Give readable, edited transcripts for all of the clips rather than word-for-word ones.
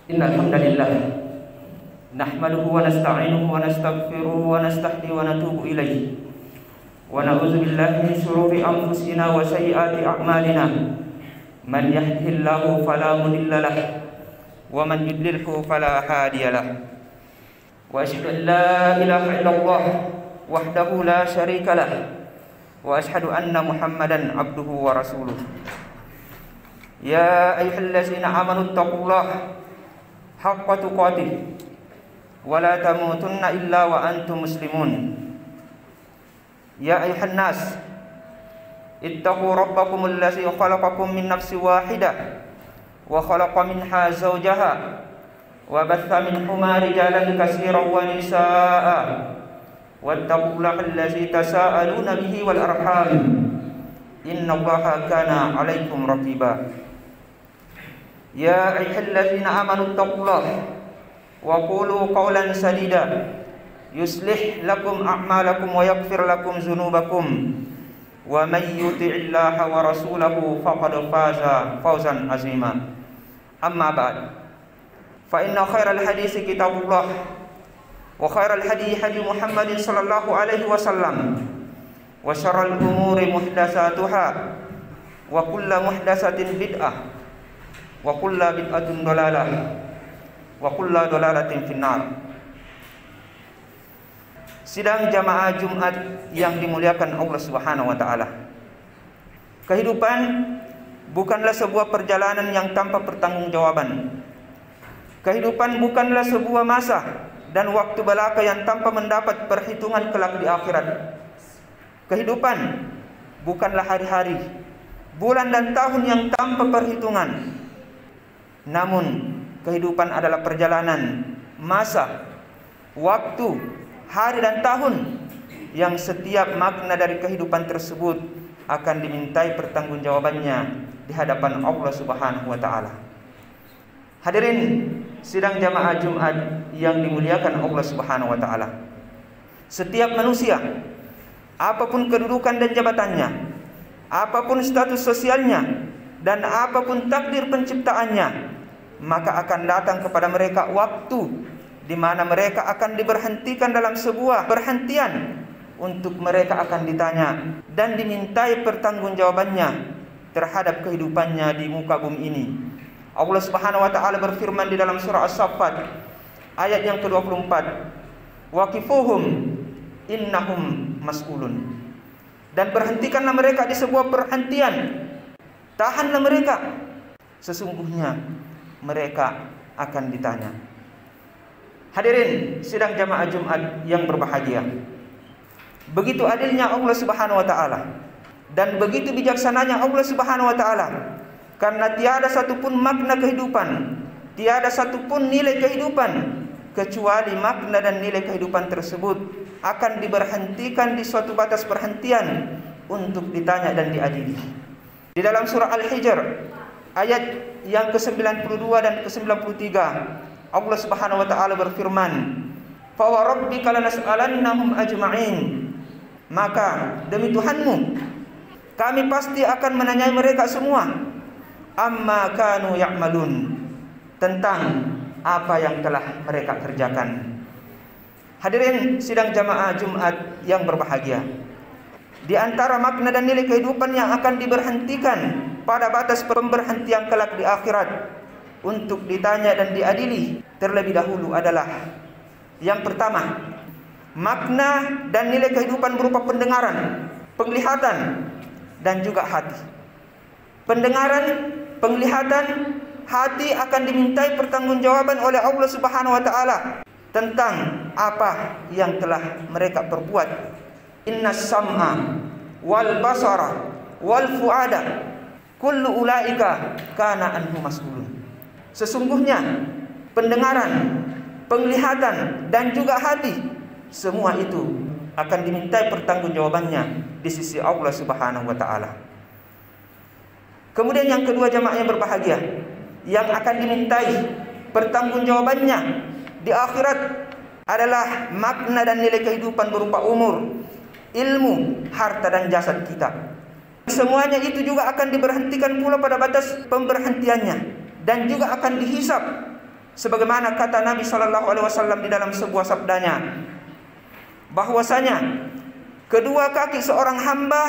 Innal hamdalillah nahmaduhu wa nasta'inuhu wa nastaghfiruhu wa nastahdihi wa natubu ilayhi wa na'udzu billahi min shururi anfusina wa sayyiati a'malina man yahdihillahu fala mudilla lahu wa man yudlilhu fala hadiya lahu wa asyhadu an la ilaha illallah wahdahu la syarika lahu wa asyhadu anna Muhammadan abduhu wa rasuluh. Ya ayyuhallazina amanu taqullaha haqqa tuqatih wa la tamutunna illa wa antum muslimun. Ya ayyuhan nas ittaqu rabbakumul ladzi khalaqakum min nafsin wahidah wa khalaqa minha zawjaha wa batha minhuma rijalan katsiran wa nisaa'a wattaqullaha allazi tasaaluna bihi wal arham innallaha kana 'alaikum raqiba. Ya ayyuhallazina amanu taqullaha wa qulu qawlan sadida yuslih lakum a'malakum wa yaghfir lakum dzunubakum wa may yuti'illaha wa rasulahu faqad faza fawzan azima. Amma ba'd, fa inna khairal hadits kitabullah wa khairal hadi hadi Muhammadin sallallahu alaihi wasallam wa syarrul umuri muhdatsatuha wa kullu muhdatsatin bid'ah wa kullu bid'atin dhalalah wa kullu dhalalatin finnar. Sidang jamaah Jumat yang dimuliakan Allah Subhanahu wa taala. Kehidupan bukanlah sebuah perjalanan yang tanpa pertanggungjawaban. Kehidupan bukanlah sebuah masa dan waktu belaka yang tanpa mendapat perhitungan kelak di akhirat. Kehidupan bukanlah hari-hari, bulan dan tahun yang tanpa perhitungan. Namun kehidupan adalah perjalanan, masa, waktu, hari dan tahun yang setiap makna dari kehidupan tersebut akan dimintai pertanggungjawabannya di hadapan Allah Subhanahu wa taala. Hadirin sidang jamaah Jumat yang dimuliakan Allah Subhanahu wa taala. Setiap manusia, apapun kedudukan dan jabatannya, apapun status sosialnya, dan apapun takdir penciptaannya, maka akan datang kepada mereka waktu di mana mereka akan diberhentikan dalam sebuah perhentian untuk mereka akan ditanya dan dimintai pertanggungjawabannya terhadap kehidupannya di muka bumi ini. Allah Subhanahu wa taala berfirman di dalam surah As-Saffat ayat yang ke-24, waqifuhum innahum mas'ulun. Dan berhentikanlah mereka di sebuah perhentian, tahanlah mereka, sesungguhnya mereka akan ditanya. Hadirin sidang jamaah Jumat yang berbahagia, begitu adilnya Allah Subhanahu wa taala dan begitu bijaksananya Allah Subhanahu wa taala, karena tiada satupun makna kehidupan, tiada satupun nilai kehidupan kecuali makna dan nilai kehidupan tersebut akan diberhentikan di suatu batas perhentian untuk ditanya dan diadili. Di dalam surah Al-Hijr ayat yang ke-92 dan ke-93, Allah Subhanahu wa taala berfirman, "Fa wa rabbika lanas'alannahum ajma'in." Maka demi Tuhanmu, kami pasti akan menanyai mereka semua, amma kanu ya'malun, tentang apa yang telah mereka kerjakan. Hadirin sidang jamaah Jumat yang berbahagia, di antara makna dan nilai kehidupan yang akan diberhentikan pada batas pemberhentian kelak di akhirat untuk ditanya dan diadili terlebih dahulu adalah yang pertama, makna dan nilai kehidupan berupa pendengaran, penglihatan, dan juga hati. Pendengaran, penglihatan, hati akan dimintai pertanggungjawaban oleh Allah Subhanahu wa taala tentang apa yang telah mereka perbuat. Innas sam'a wal basara wal fuada kullu ulaika kana anhu mas'ulun. Sesungguhnya pendengaran, penglihatan, dan juga hati, semua itu akan dimintai pertanggungjawabannya di sisi Allah Subhanahu wa taala. Kemudian yang kedua jamaah yang berbahagia, yang akan dimintai pertanggungjawabannya di akhirat adalah makna dan nilai kehidupan berupa umur, ilmu, harta, dan jasad kita. Semuanya itu juga akan diberhentikan pula pada batas pemberhentiannya dan juga akan dihisab sebagaimana kata Nabi sallallahu alaihi wasallam di dalam sebuah sabdanya, bahwasanya kedua kaki seorang hamba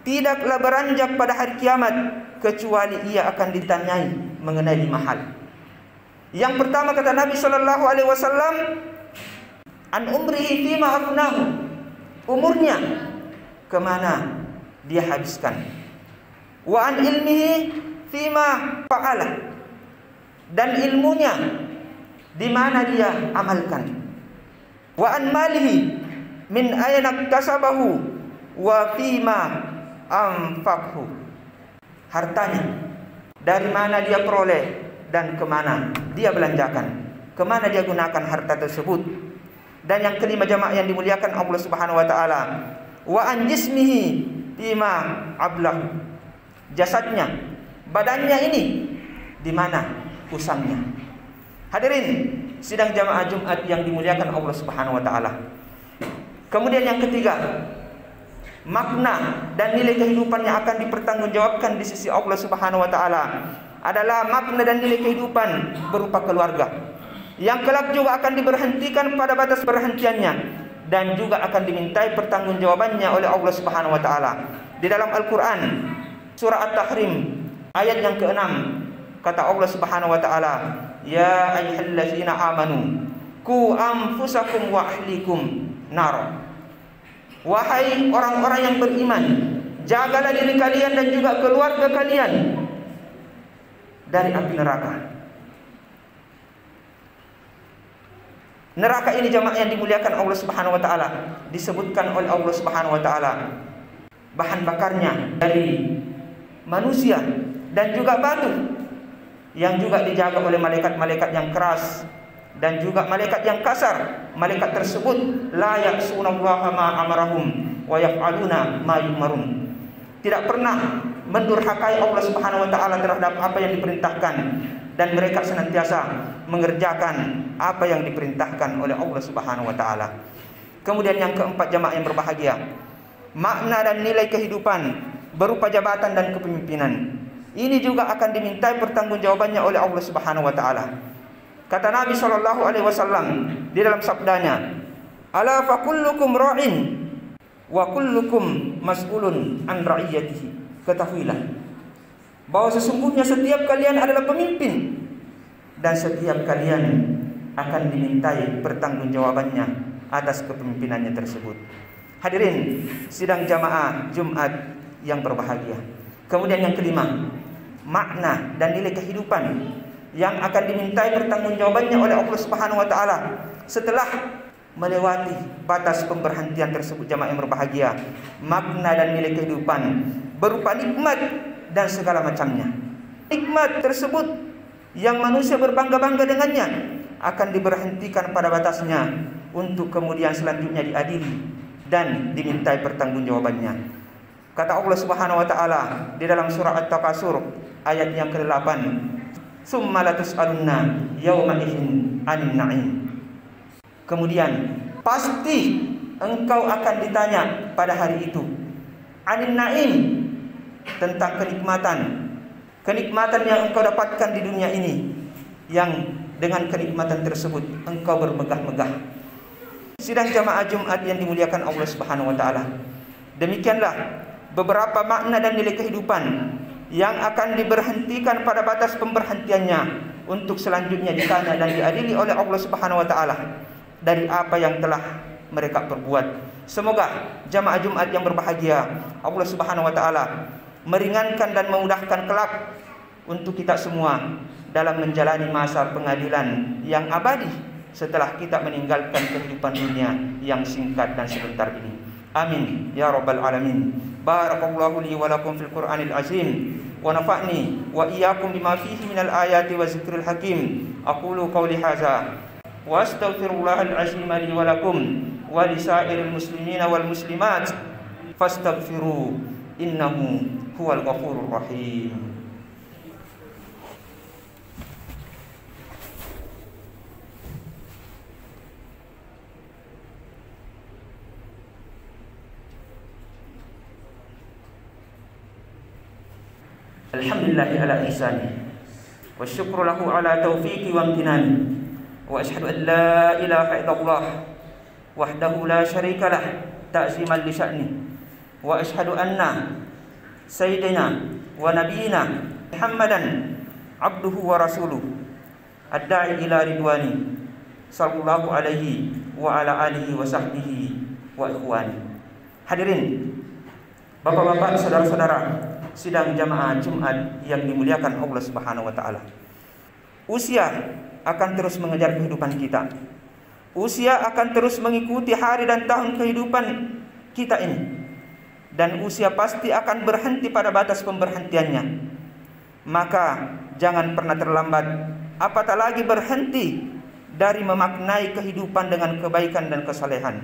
tidaklah beranjak pada hari kiamat kecuali ia akan ditanyai mengenai 5 hal. Yang pertama kata Nabi sallallahu alaihi wasallam, an umrihi fima afnahu, umurnya kemana dia habiskan. Wa an ilmihi fima fa'ala, dan ilmunya di mana dia amalkan. Wa an malihi min ayna kasabahu wa fima anfaqhu, hartanya dari mana dia peroleh dan kemana dia belanjakan, kemana dia gunakan harta tersebut. Dan yang kelima jamaah yang dimuliakan Allah Subhanahu wa taala, wa an jismihi bima ablahu, jasadnya, badannya ini di mana usangnya. Hadirin sidang jamaah Jumat yang dimuliakan Allah Subhanahu wa taala. Kemudian yang ketiga, makna dan nilai kehidupan yang akan dipertanggungjawabkan di sisi Allah Subhanahu wa taala adalah makna dan nilai kehidupan berupa keluarga, yang kelak juga akan diberhentikan pada batas perhentiannya dan juga akan dimintai pertanggungjawabannya oleh Allah Subhanahu wa taala. Di dalam Al-Qur'an surah At-Tahrim ayat yang ke-6 kata Allah Subhanahu wa taala, ya ayyuhallazina amanu qu anfusakum wa ahlikum nar. Wahai orang-orang yang beriman, jagalah diri kalian dan juga keluarga kalian dari api neraka. Neraka ini jamaah yang dimuliakan Allah Subhanahu wa taala disebutkan oleh Allah Subhanahu wa taala bahan bakarnya dari manusia dan juga batu, yang juga dijaga oleh malaikat-malaikat yang keras dan juga malaikat yang kasar. Malaikat tersebut la ya'sunallaha ma amarahum wa yaf'aluna ma yu'marun, tidak pernah mendurhakai Allah Subhanahu wa taala terhadap apa yang diperintahkan, dan mereka senantiasa mengerjakan apa yang diperintahkan oleh Allah Subhanahu wa taala. Kemudian yang keempat jamaah yang berbahagia, makna dan nilai kehidupan berupa jabatan dan kepemimpinan. Ini juga akan dimintai pertanggungjawabannya oleh Allah Subhanahu wa taala. Kata Nabi sallallahu alaihi wasallam di dalam sabdanya, ala fa kullukum ra'in wa kullukum mas'ulun an ra'iyatihi. Ketahuilah bahwa sesungguhnya setiap kalian adalah pemimpin dan setiap kalian akan dimintai pertanggungjawabannya atas kepemimpinannya tersebut. Hadirin sidang jamaah Jumat yang berbahagia. Kemudian yang kelima, makna dan nilai kehidupan yang akan dimintai pertanggungjawabannya oleh Allah Subhanahu wa taala setelah melewati batas pemberhentian tersebut jamaah yang berbahagia. Makna dan nilai kehidupan berupa nikmat dan segala macamnya. Nikmat tersebut yang manusia berbangga-bangga dengannya akan diberhentikan pada batasnya untuk kemudian selanjutnya diadili dan dimintai pertanggungjawabannya. Kata Allah Subhanahu wa taala di dalam surah At-Takasur ayat yang ke-8, summa latus'alunna yauma idzin 'anil na'im. Kemudian pasti engkau akan ditanya pada hari itu 'anil na'im, tentang kenikmatan yang engkau dapatkan di dunia ini, yang dengan kenikmatan tersebut engkau bermegah-megah. Sidang jamaah Jumat yang dimuliakan Allah Subhanahu wa taala, demikianlah beberapa makna dan nilai kehidupan yang akan diberhentikan pada batas pemberhentiannya untuk selanjutnya ditanya dan diadili oleh Allah Subhanahu wa taala dari apa yang telah mereka perbuat. Semoga jamaah Jumat yang berbahagia Allah Subhanahu wa taala meringankan dan memudahkan kelak untuk kita semua dalam menjalani masa pengadilan yang abadi setelah kita meninggalkan kehidupan dunia yang singkat dan sebentar ini. Amin ya rabbal alamin. Barakallahu li wa lakum fil Qur'anil azim wa nafa'ni wa iyyakum bima fihi minal ayati wa zikril hakim. Aqulu qawli hadza wa astaghfirullahal azim li wa lakum wa lisairil muslimina wal muslimat fastaghfiru innahu huwal ghafurur rahim. Alhamdulillahi ala ihsani والشكر له على توفيقي وامتناني وأشهد أن لا إله إلا الله وحده لا شريك له تعظيما لشأنه وأشهد أن سيدنا ونبينا محمدا عبده ورسوله الداعي إلى رضوانه صلى الله عليه وعلى آله وصحبه وإخوانه. Hadirin Bapak-bapak, saudara-saudara sidang jamaah Jumat yang dimuliakan Allah Subhanahu wa taala. Usia akan terus mengejar kehidupan kita. Usia akan terus mengikuti hari dan tahun kehidupan kita ini. Dan usia pasti akan berhenti pada batas pemberhentiannya. Maka jangan pernah terlambat, apatah lagi berhenti dari memaknai kehidupan dengan kebaikan dan kesalehan.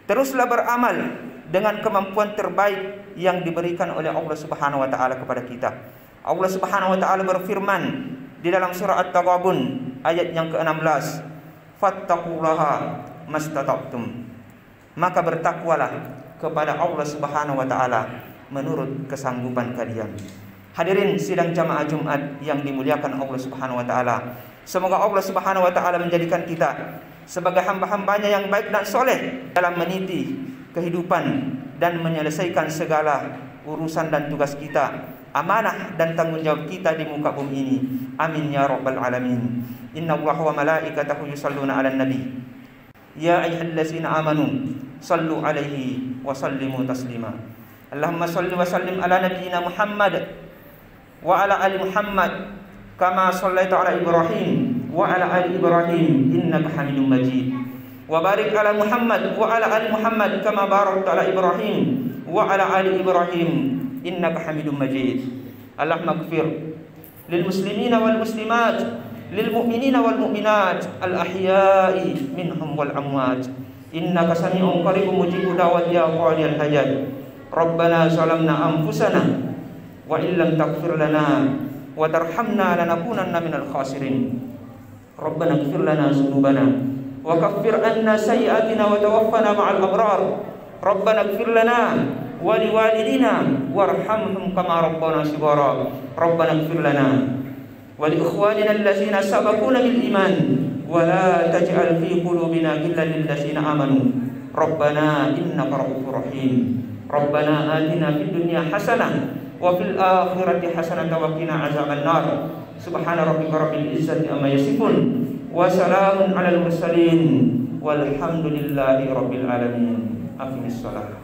Teruslah beramal dengan kemampuan terbaik yang diberikan oleh Allah Subhanahu wa taala kepada kita. Allah Subhanahu wa taala berfirman di dalam surah At-Taghabun ayat yang ke-16, "Fattaqullaha mastata'tum." Maka bertakwalah kepada Allah Subhanahu wa taala menurut kesanggupan kalian. Hadirin sidang jamaah Jumat yang dimuliakan Allah Subhanahu wa taala. Semoga Allah Subhanahu wa taala menjadikan kita sebagai hamba-hambanya yang baik dan soleh dalam meniti kehidupan dan menyelesaikan segala urusan dan tugas kita, amanah dan tanggung jawab kita di muka bumi ini. Amin ya rabbal alamin. Innallaha wa malaikatahu yusholluna 'alan nabi. Ya ayyuhallazina amanu sallu 'alaihi wa sallimu taslima. Allahumma shalli wa sallim ala nabiyyina Muhammad wa ala ali Muhammad kama shallaita ala Ibrahim wa ala ali Ibrahim innaka Hamidum Majid. Wa barik ala Muhammad wa ala ali Muhammad kama barakta ala Ibrahim wa ala ali Ibrahim innaka Hamidum Majid. Allahumma ighfir lil muslimina wal muslimat, lil mu'minina wal mu'minat, al ahya'i minhum wal amwat. Innaka sami'un qaribun mujibud da'wati ya qadiyal hajat. Rabbana zalamna anfusana wa illam taghfir lana wa tarhamna lanakunanna minal khasirin. Rabbana ighfir lana dzunubana wa kaffir anna sayyi'atina wa tawaffana ma'al abrar. Rabbana ighfir lana wa liwalidina warhamhum kama rabbana shighara. Rabbana ighfir lana wa li ikhwanina allazina sabaquna bil iman wa la taj'al fi qulubina ghillan lil ladzina amanu. Rabbana innaka ra'ufur rahim. Rabbana atina fid dunya hasanah wa fil akhirati hasanah wa qina azabannar. Subhana rabbika rabbil izzati amma yasifun wa salamun alal mursalin walhamdulillahi rabbil alamin. Aqimis shalah.